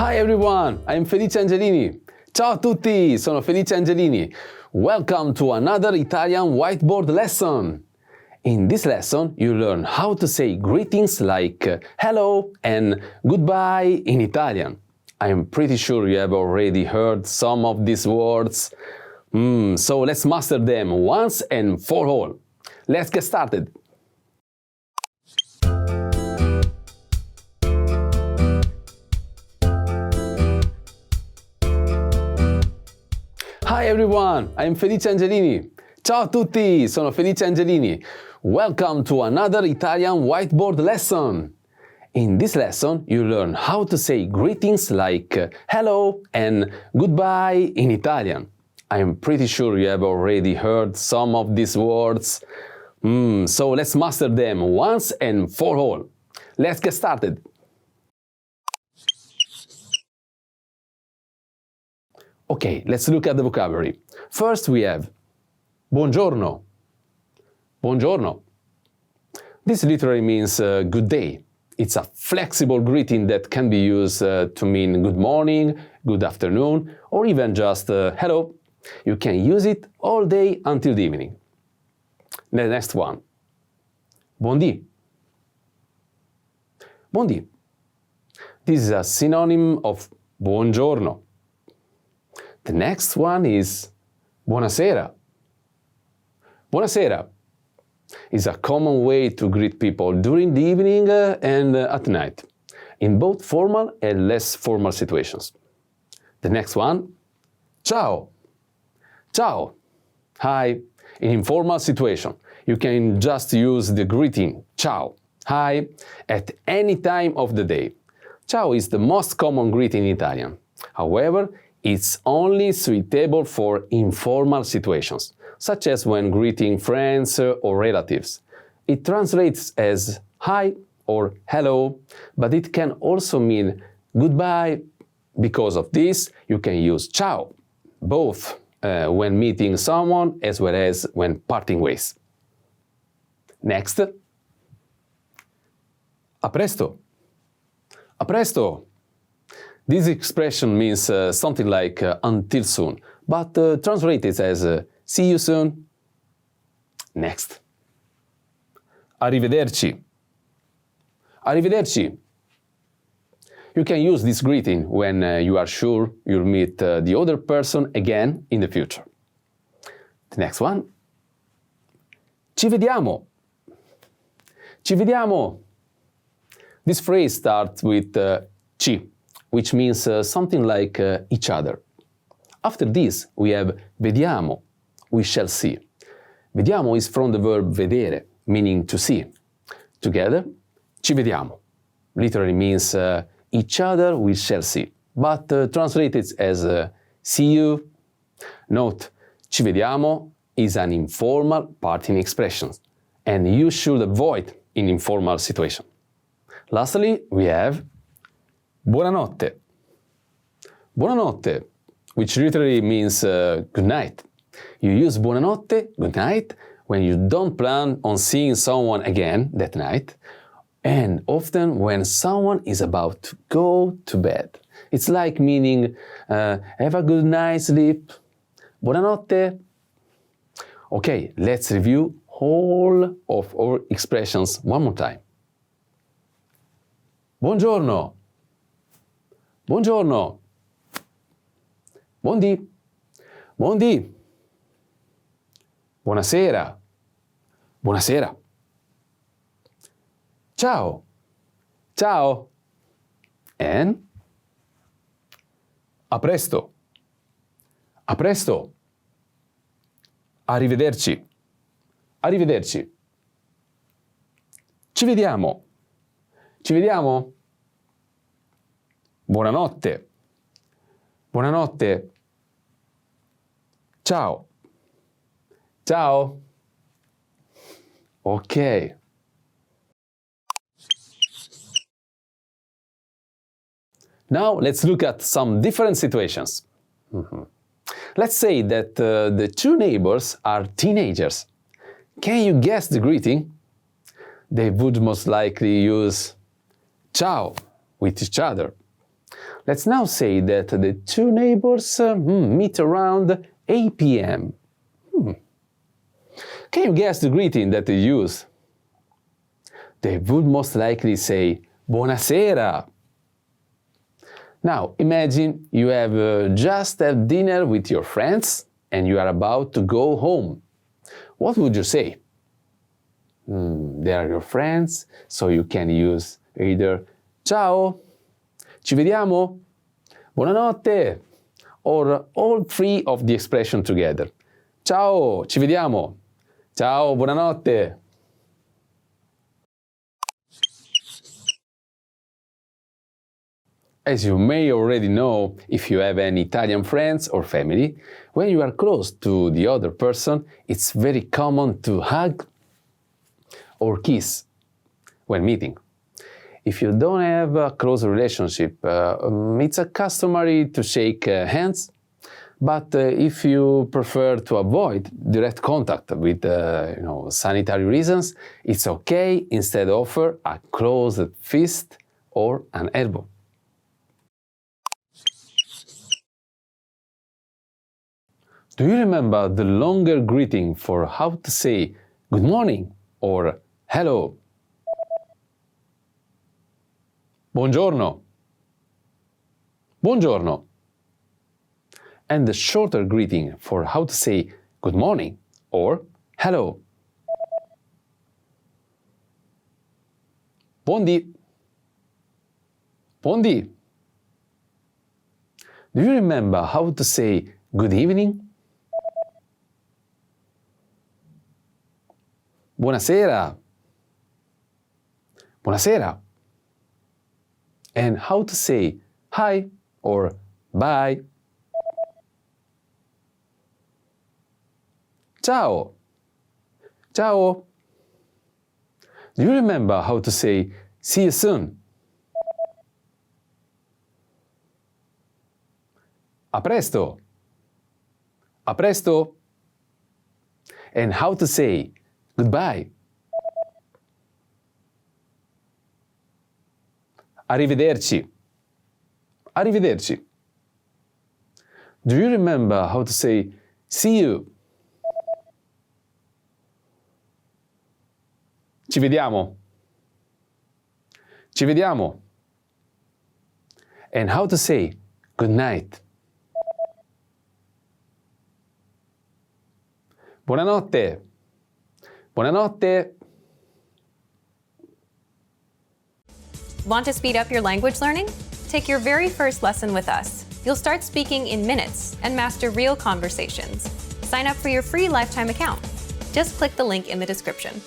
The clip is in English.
Hi everyone, I'm Felice Angelini. Ciao a tutti, sono Felice Angelini. Welcome to another Italian whiteboard lesson. In this lesson, you learn how to say greetings like hello and goodbye in Italian. I'm pretty sure you have already heard some of these words. So let's master them once and for all. Let's get started. Hi everyone, I'm Felice Angelini. Ciao a tutti, sono Felice Angelini. Welcome to another Italian whiteboard lesson. In this lesson, you learn how to say greetings like hello and goodbye in Italian. I'm pretty sure you have already heard some of these words. So let's master them once and for all. Let's get started. Okay, let's look at the vocabulary. First we have buongiorno. Buongiorno. This literally means good day. It's a flexible greeting that can be used to mean good morning, good afternoon, or even just hello. You can use it all day until the evening. The next one. Buondì. Buondì. This is a synonym of buongiorno. The next one is buonasera. Buonasera is a common way to greet people during the evening and at night, in both formal and less formal situations. The next one, ciao. Ciao. Hi. In informal situation, you can just use the greeting ciao. Hi at any time of the day. Ciao is the most common greeting in Italian. However, it's only suitable for informal situations, such as when greeting friends or relatives. It translates as hi or hello, but it can also mean goodbye. Because of this, you can use ciao, both when meeting someone as well as when parting ways. Next, a presto. A presto. This expression means something like until soon, but translated as see you soon. Next. Arrivederci. Arrivederci. You can use this greeting when you are sure you'll meet the other person again in the future. The next one. Ci vediamo. Ci vediamo. This phrase starts with ci, which means something like each other. After this, we have vediamo, we shall see. Vediamo is from the verb vedere, meaning to see. Together, ci vediamo. Literally means each other we shall see, but translated as see you. Note, ci vediamo is an informal parting expression, and you should avoid in informal situation. Lastly, we have buonanotte. Buonanotte, which literally means good night. You use buonanotte, good night, when you don't plan on seeing someone again that night, and often when someone is about to go to bed. It's like meaning have a good night's sleep. Buonanotte. Okay, let's review all of our expressions one more time. Buongiorno. Buongiorno. Buondì. Buondì. Buonasera. Buonasera. Ciao. Ciao. And a presto. A presto. Arrivederci. Arrivederci. Ci vediamo. Ci vediamo. Buonanotte. Buonanotte. Ciao. Ciao. Ok. Now let's look at some different situations. Let's say that the two neighbors are teenagers. Can you guess the greeting? They would most likely use ciao with each other. Let's now say that the two neighbors meet around 8 p.m. Can you guess the greeting that they use? They would most likely say, Buonasera. Now, imagine you have just had dinner with your friends and you are about to go home. What would you say? They are your friends, so you can use either Ciao, ci vediamo, buonanotte, or all three of the expression together. Ciao, ci vediamo. Ciao, buonanotte. As you may already know, if you have any Italian friends or family, when you are close to the other person, it's very common to hug or kiss when meeting. If you don't have a close relationship, it's customary to shake hands, but if you prefer to avoid direct contact with sanitary reasons, it's okay instead offer a closed fist or an elbow. Do you remember the longer greeting for how to say good morning or hello? Buongiorno. Buongiorno. And the shorter greeting for how to say good morning or hello. Buondì. Buondì. Do you remember how to say good evening? Buonasera. Buonasera. And how to say hi or bye? Ciao. Ciao. Do you remember how to say see you soon? A presto. A presto. And how to say goodbye? Arrivederci. Arrivederci. Do you remember how to say see you? Ci vediamo. Ci vediamo. And how to say good night? Buonanotte. Buonanotte. Want to speed up your language learning? Take your very first lesson with us. You'll start speaking in minutes and master real conversations. Sign up for your free lifetime account. Just click the link in the description.